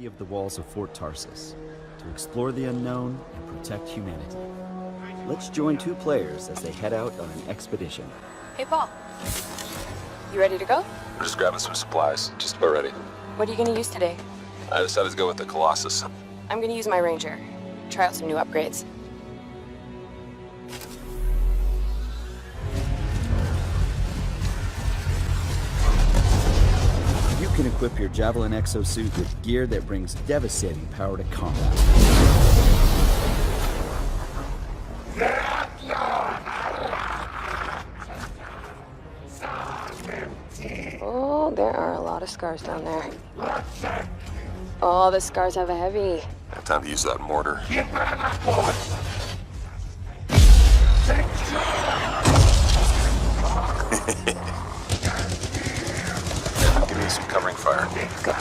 safety of the walls of Fort Tarsus, to explore the unknown and protect humanity. Let's join two players as they head out on an expedition. Hey, Paul. You ready to go? We're just grabbing some supplies, just about ready. What are you gonna use today? I decided to go with the Colossus. I'm gonna use my Ranger. Try out some new upgrades. You can equip your Javelin exosuit with gear that brings devastating power to combat. Oh, there are a lot of scars down there. Oh, the scars have a heavy. Time to use that mortar. Give me some covering fire. Good.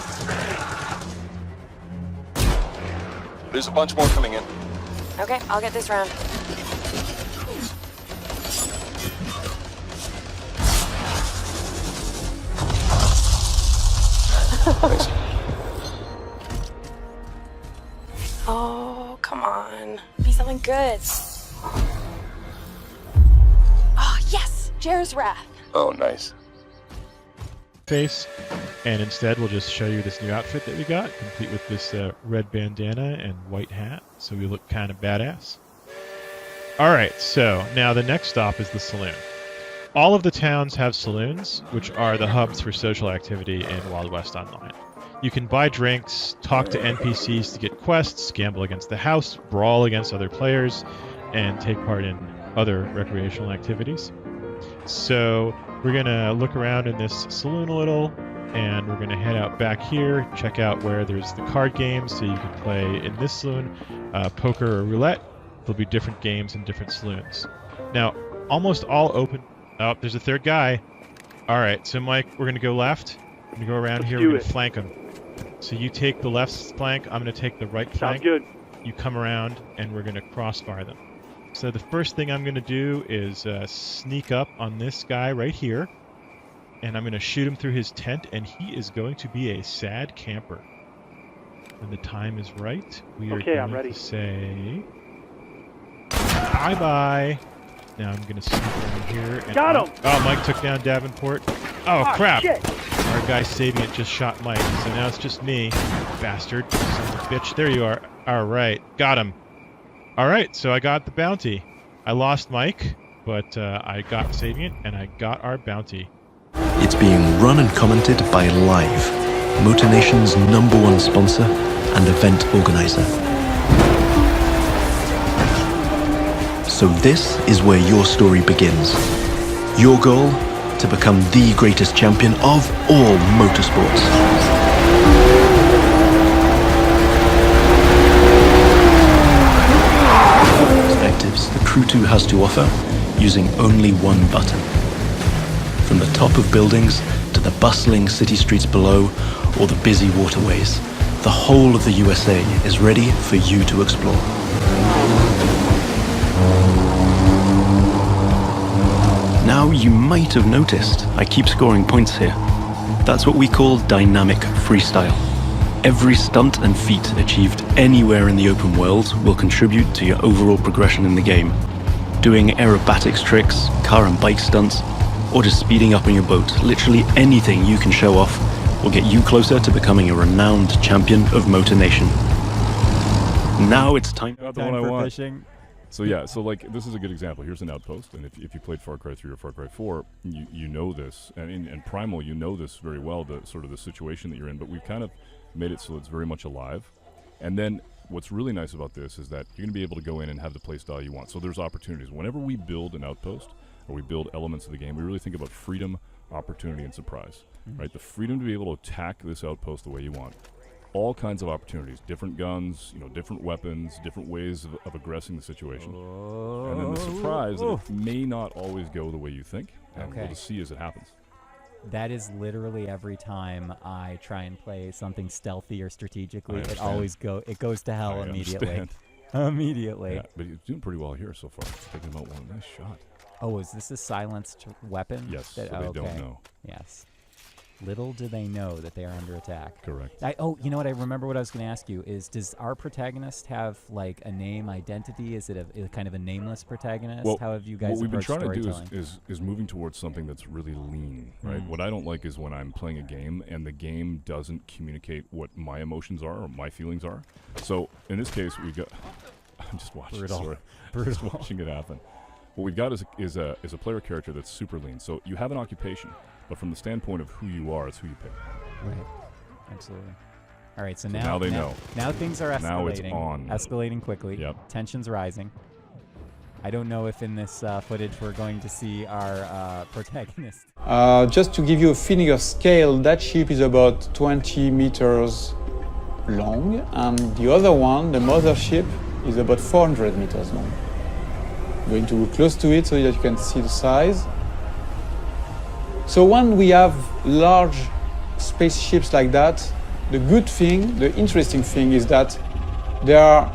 There's a bunch more coming in. Okay, I'll get this round. Thanks. Oh, come on. Be something good. Oh, yes! Jer's Wrath. Oh, nice. Face, and instead we'll just show you this new outfit that we got, complete with this red bandana and white hat, so we look kind of badass. Alright, so now the next stop is the saloon. All of the towns have saloons, which are the hubs for social activity in Wild West Online. You can buy drinks, talk to NPCs to get quests, gamble against the house, brawl against other players, and take part in other recreational activities. So we're going to look around in this saloon a little, and we're going to head out back here, check out where there's the card games, so you can play in this saloon, poker or roulette. There'll be different games in different saloons. Now, almost all open... Oh, there's a third guy. All right, so Mike, we're going to go left. We're going to go around here. We're going to flank him. So you take the left flank. I'm going to take the right flank. Sounds good. You come around, and we're going to crossfire them. So the first thing I'm going to do is sneak up on this guy right here. And I'm going to shoot him through his tent, and he is going to be a sad camper. When the time is right, we are going to say... Bye-bye. Now I'm going to sneak around here. And got him! Oh, Mike took down Davenport. Oh, crap! Shit. Our guy saving it just shot Mike, so now it's just me. Bastard. Son of a bitch. There you are. Alright, got him. Alright, so I got the bounty. I lost Mike, but I got saving it, and I got our bounty. It's being run and commented by Live, Motor Nation's #1 sponsor and event organizer. So this is where your story begins. Your goal? To become the greatest champion of all motorsports. Perspectives the Crew 2 has to offer using only one button. From the top of buildings to the bustling city streets below or the busy waterways, the whole of the USA is ready for you to explore. Now you might have noticed I keep scoring points here. That's what we call dynamic freestyle. Every stunt and feat achieved anywhere in the open world will contribute to your overall progression in the game. Doing aerobatics tricks, car and bike stunts, or just speeding up on your boat, literally anything you can show off will get you closer to becoming a renowned champion of Motor Nation. Now it's time the one I want. Fishing. So yeah, so like this is a good example. Here's an outpost, and if you played Far Cry 3 or Far Cry 4, you know this, and in Primal you know this very well, the sort of the situation that you're in. But we've kind of made it so it's very much alive. And then what's really nice about this is that you're going to be able to go in and have the playstyle you want. So there's opportunities. Whenever we build an outpost or we build elements of the game, we really think about freedom, opportunity, and surprise. Right? The freedom to be able to attack this outpost the way you want. All kinds of opportunities, different guns, different weapons, different ways of aggressing the situation. And then the surprise that it may not always go the way you think, and we'll just see as it happens. That is literally every time I try and play something stealthy or strategically, it goes to hell immediately. Immediately. Yeah, but he's doing pretty well here so far. Taking him out one nice shot. Oh, is this a silenced weapon? Yes, so they don't know. Yes. little do they know that they are under attack. Correct. Oh, you know what? I remember what I was going to ask you is, does our protagonist have like a name identity? Is it a kind of a nameless protagonist? Well, how have you guys what we've been approached trying to do storytelling? is moving towards something that's really lean, right? What I don't like is when I'm playing a game and the game doesn't communicate what my emotions are or my feelings are. So in this case, we got. I'm just watching. Brutal. Just watching it happen. What we've got is a player character that's super lean. So you have an occupation, but from the standpoint of who you are, it's who you pick. Right. Absolutely. All right. So now they know. Now things are escalating. Now it's on. Escalating quickly. Yep. Tension's rising. I don't know if in this footage we're going to see our protagonist. Just to give you a feeling of scale, that ship is about 20 meters long, and the other one, the mother ship, is about 400 meters long. I'm going to go close to it so that you can see the size. So when we have large spaceships like that, the good thing, the interesting thing is that they are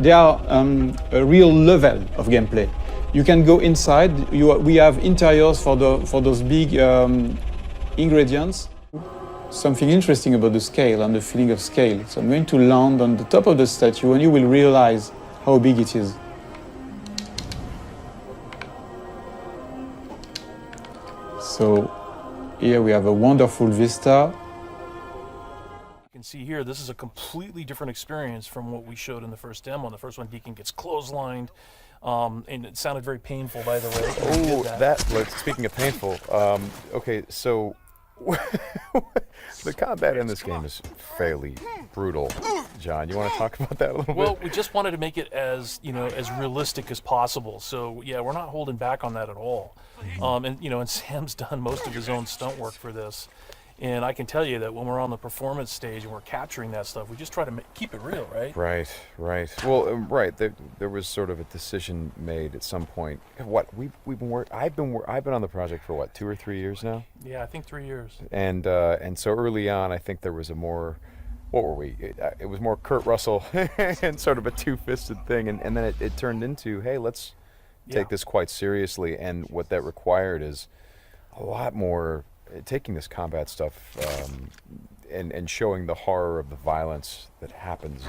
a real level of gameplay. You can go inside. We have interiors for those big ingredients. Something interesting about the scale and the feeling of scale. So I'm going to land on the top of the statue and you will realize how big it is. So here we have a wonderful vista. You can see here, this is a completely different experience from what we showed in the first demo. In the first one, Deacon gets clotheslined, and it sounded very painful, by the way. Oh, like, speaking of painful, okay, so the combat in this game is fairly brutal. John, you want to talk about that a little bit? Well, we just wanted to make it as, as realistic as possible. So yeah, we're not holding back on that at all. And Sam's done most of his own stunt work for this. And I can tell you that when we're on the performance stage and we're capturing that stuff, we just try to keep it real, right? Right. Well, right. There was sort of a decision made at some point. What I've been on the project for 2 or 3 years now. Yeah, I think 3 years. And so early on, I think there was a more, what were we? It was more Kurt Russell and sort of a two-fisted thing, and then it turned into, hey, let's take this quite seriously. And what that required is a lot more. Taking this combat stuff and showing the horror of the violence that happens.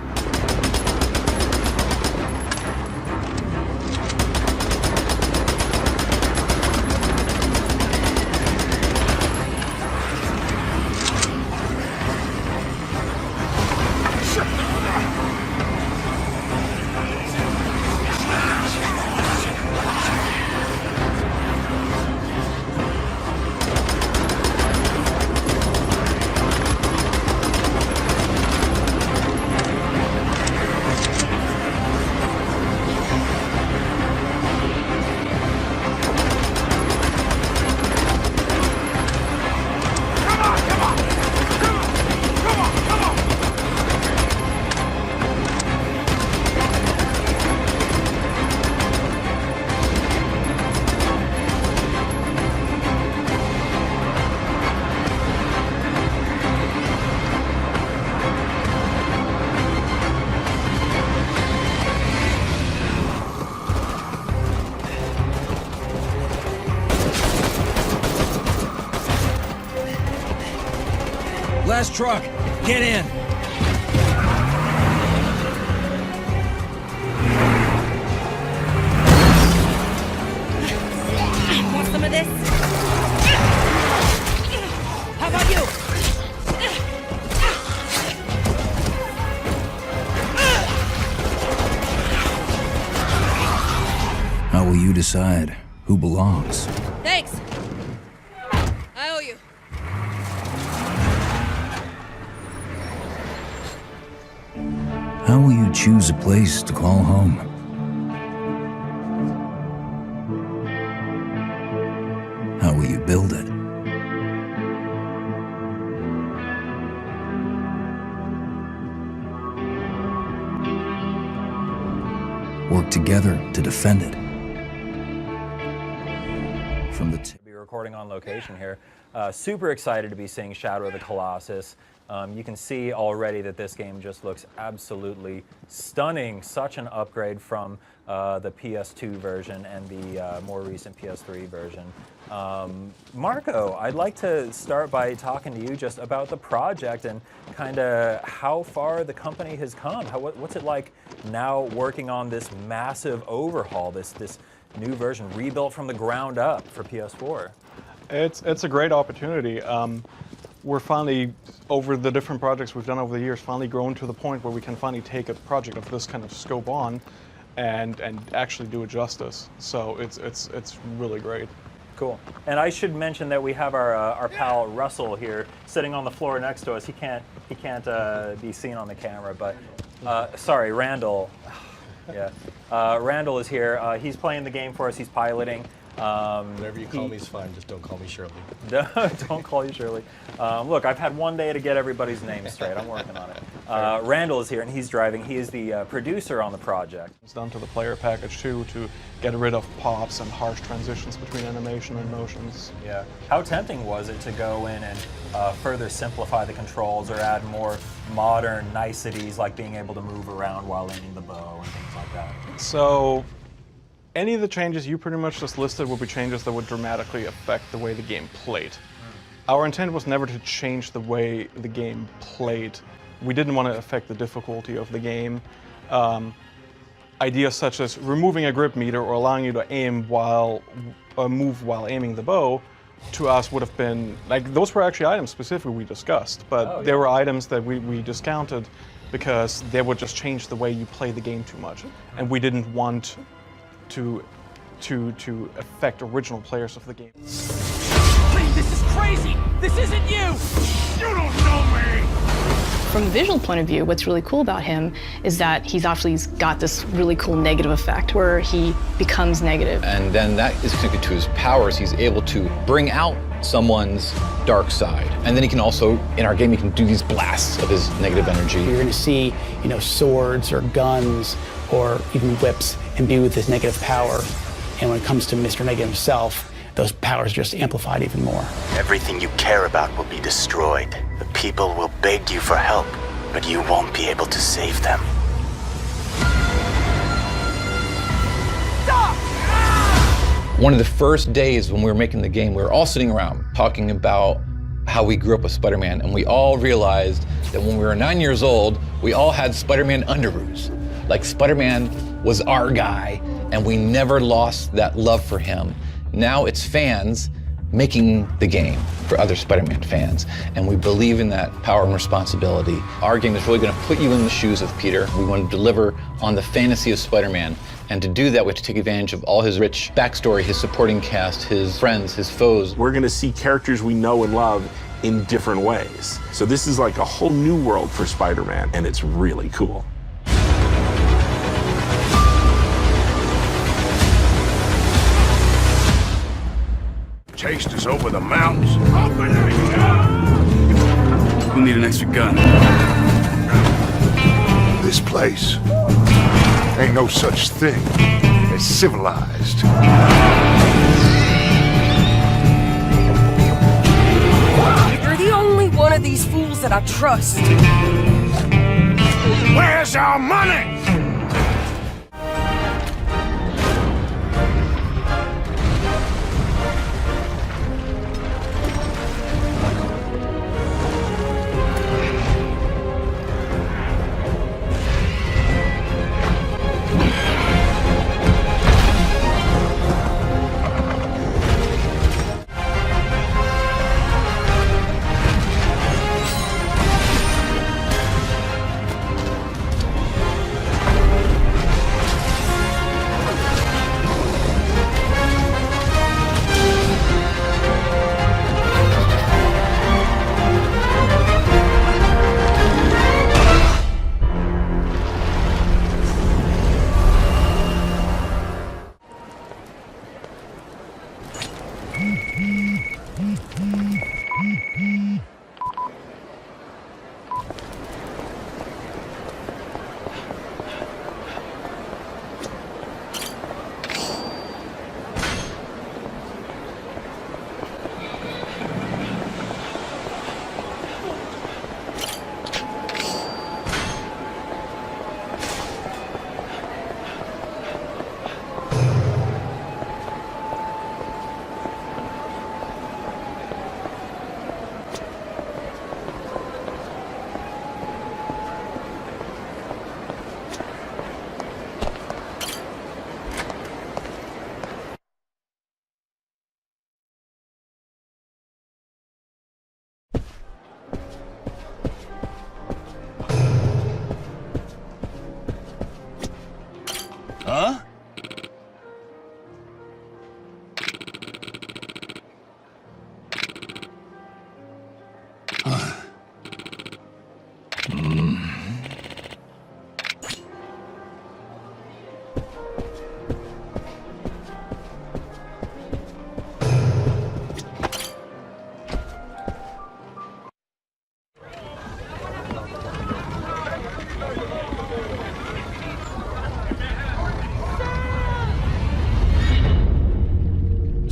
Last truck, get in. Want some of this? How about you? How will you decide who belongs? Thanks. I owe you. How will you choose a place to call home? How will you build it? Work together to defend it. From the be recording on location here. Super excited to be seeing Shadow of the Colossus. You can see already that this game just looks absolutely stunning. Such an upgrade from the PS2 version and the more recent PS3 version. Marco, I'd like to start by talking to you just about the project and kind of how far the company has come. What's it like now working on this massive overhaul, this new version rebuilt from the ground up for PS4? It's a great opportunity. We're finally, over the different projects we've done over the years, finally grown to the point where we can finally take a project of this kind of scope on and actually do it justice. So it's really great. Cool. And I should mention that we have our pal Russell here sitting on the floor next to us. He can't be seen on the camera, but sorry, Randall. Yeah, Randall is here. He's playing the game for us. He's piloting. Whatever you call me is fine. Just don't call me Shirley. Don't call you Shirley. Look, I've had one day to get everybody's names straight. I'm working on it. Randall is here, and he's driving. He is the producer on the project. It's done to the player package too, to get rid of pops and harsh transitions between animation and motions. Yeah. How tempting was it to go in and further simplify the controls or add more modern niceties like being able to move around while aiming the bow and things like that? So, any of the changes you pretty much just listed would be changes that would dramatically affect the way the game played. Our intent was never to change the way the game played. We didn't want to affect the difficulty of the game. Ideas such as removing a grip meter or allowing you to aim move while aiming the bow, to us would have been, like, those were actually items specifically we discussed, but there were items that we discounted because they would just change the way you play the game too much. And we didn't want to affect original players of the game. Please, this is crazy! This isn't you! You don't know me! From a visual point of view, what's really cool about him is that he's actually got this really cool negative effect where he becomes negative. And then that is connected to his powers. He's able to bring out someone's dark side. And then he can also, in our game, he can do these blasts of his negative energy. You're gonna see, swords or guns or even whips imbued with this negative power. And when it comes to Mr. Negative himself, those powers just amplified even more. Everything you care about will be destroyed. The people will beg you for help, but you won't be able to save them. Stop! One of the first days when we were making the game, we were all sitting around talking about how we grew up with Spider-Man, and we all realized that when we were 9 years old, we all had Spider-Man underoos. Like, Spider-Man was our guy, and we never lost that love for him. Now it's fans making the game for other Spider-Man fans, and we believe in that power and responsibility. Our game is really going to put you in the shoes of Peter. We want to deliver on the fantasy of Spider-Man, and to do that we have to take advantage of all his rich backstory, his supporting cast, his friends, his foes. We're going to see characters we know and love in different ways. So this is like a whole new world for Spider-Man, and it's really cool. Chased us over the mountains. We'll need an extra gun. This place ain't no such thing as civilized. You're the only one of these fools that I trust. Where's our money?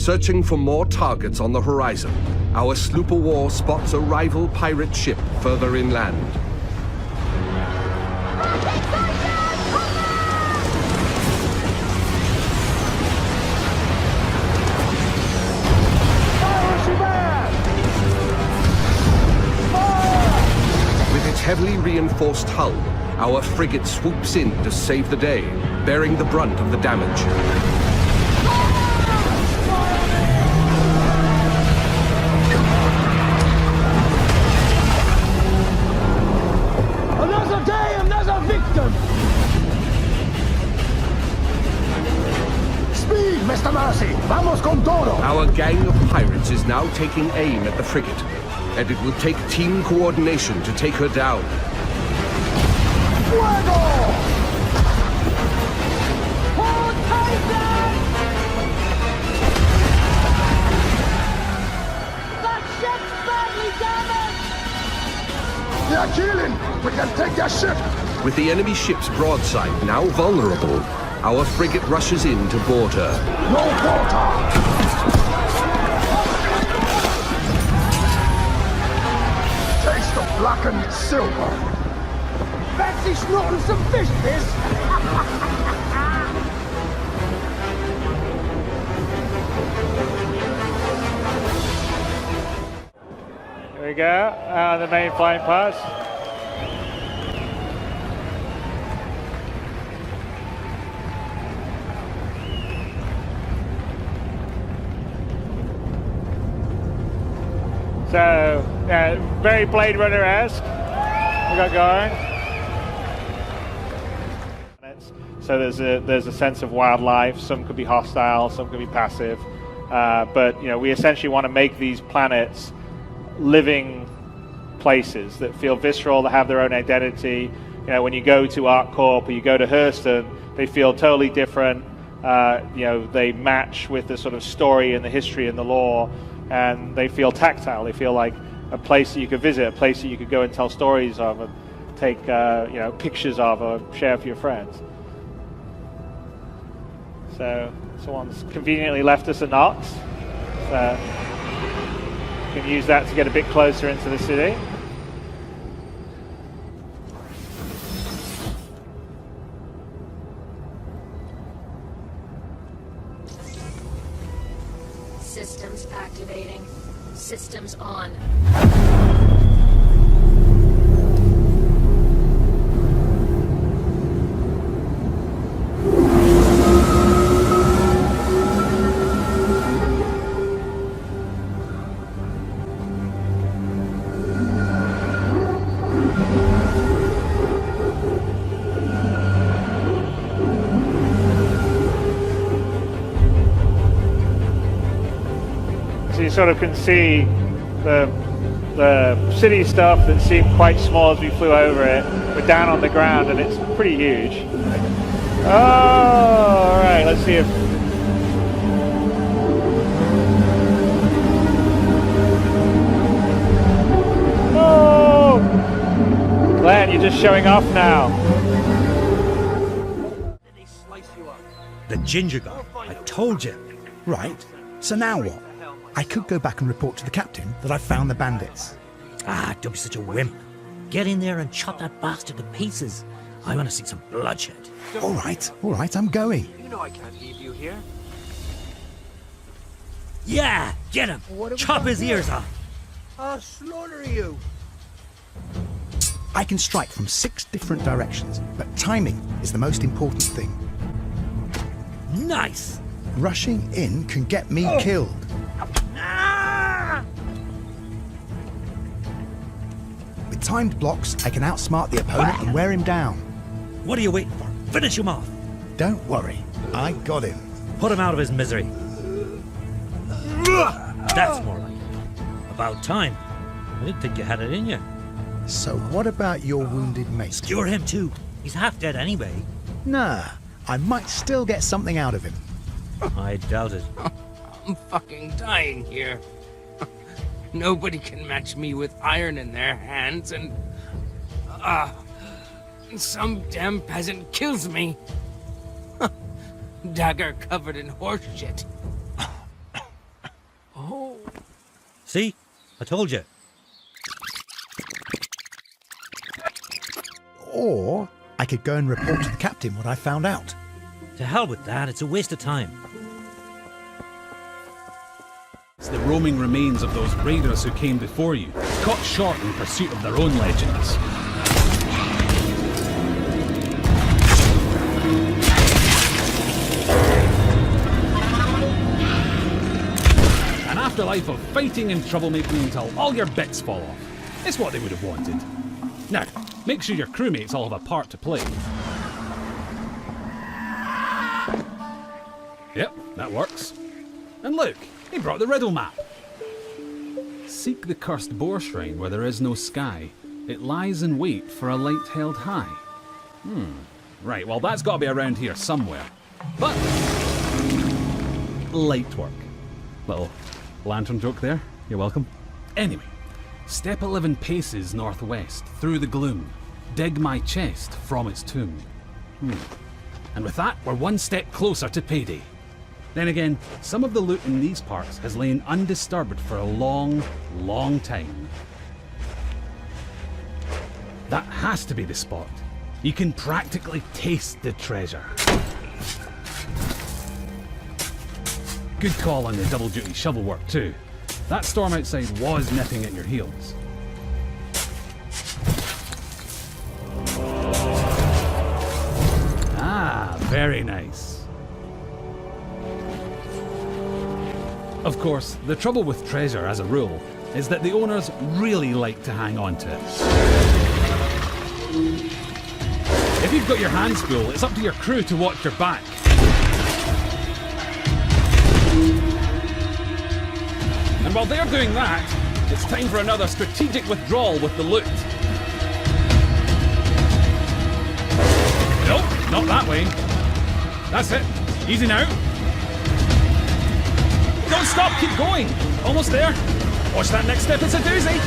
Searching for more targets on the horizon, our sloop of war spots a rival pirate ship further inland. With its heavily reinforced hull, our frigate swoops in to save the day, bearing the brunt of the damage. Another day, another victim! Speed, Mr. Mercy! Vamos con todo! Our gang of pirates is now taking aim at the frigate, and it will take team coordination to take her down. Fuego! Hold tight, lads! That ship's badly damaged! They're killing! We can take their ship! With the enemy ship's broadside now vulnerable, our frigate rushes in to board her. No water! Taste of blackened silver! Fancy snorting some fish, Piss! Here we go, out of the main flying pass. So, yeah, very Blade Runner-esque. We got going. So there's a sense of wildlife. Some could be hostile, some could be passive. But we essentially want to make these planets living places that feel visceral, that have their own identity. When you go to ArcCorp or you go to Hurston, they feel totally different. They match with the sort of story and the history and the lore, and they feel tactile. They feel like a place that you could visit, a place that you could go and tell stories of, and take pictures of, or share with your friends. So someone's conveniently left us a Knox. So you can use that to get a bit closer into the city. Systems activating. Systems on. So you sort of can see the city stuff that seemed quite small as we flew over it. We're down on the ground and it's pretty huge. Oh, all right, let's see if... Oh! Glenn, you're just showing off now. The ginger guy, I told you. Right, so now what? I could go back and report to the captain that I found the bandits. Ah, don't be such a wimp. Get in there and chop that bastard to pieces. I want to see some bloodshed. All right, I'm going. You know I can't leave you here. Yeah, get him. Chop his ears off. I'll slaughter you. I can strike from 6 different directions, but timing is the most important thing. Nice. Rushing in can get me killed. With timed blocks, I can outsmart the opponent and wear him down. What are you waiting for? Finish him off. Don't worry, I got him. Put him out of his misery. That's more like it. About time. I didn't think you had it in you. So what about your wounded mate? Skewer him too. He's half dead anyway. Nah, I might still get something out of him. I doubt it. I'm fucking dying here. Nobody can match me with iron in their hands, and some damn peasant kills me. Dagger covered in horse shit. See? I told you. Or I could go and report to the captain what I found out. To hell with that, it's a waste of time. It's the roaming remains of those raiders who came before you, caught short in pursuit of their own legends. An afterlife of fighting and troublemaking until all your bits fall off. It's what they would have wanted. Now, make sure your crewmates all have a part to play. Yep, that works. And look, he brought the riddle map. Seek the cursed boar shrine where there is no sky. It lies in wait for a light held high. Right, well that's got to be around here somewhere. But light work. Little lantern joke there. You're welcome. Anyway, step 11 paces northwest through the gloom. Dig my chest from its tomb. And with that, we're one step closer to payday. Then again, some of the loot in these parts has lain undisturbed for a long, long time. That has to be the spot. You can practically taste the treasure. Good call on the double duty shovel work too. That storm outside was nipping at your heels. Ah, very nice. Of course, the trouble with treasure, as a rule, is that the owners really like to hang on to it. If you've got your hands full, it's up to your crew to watch your back. And while they're doing that, it's time for another strategic withdrawal with the loot. Nope, not that way. That's it. Easy now. Don't stop, keep going. Almost there. Watch that next step, it's a doozy.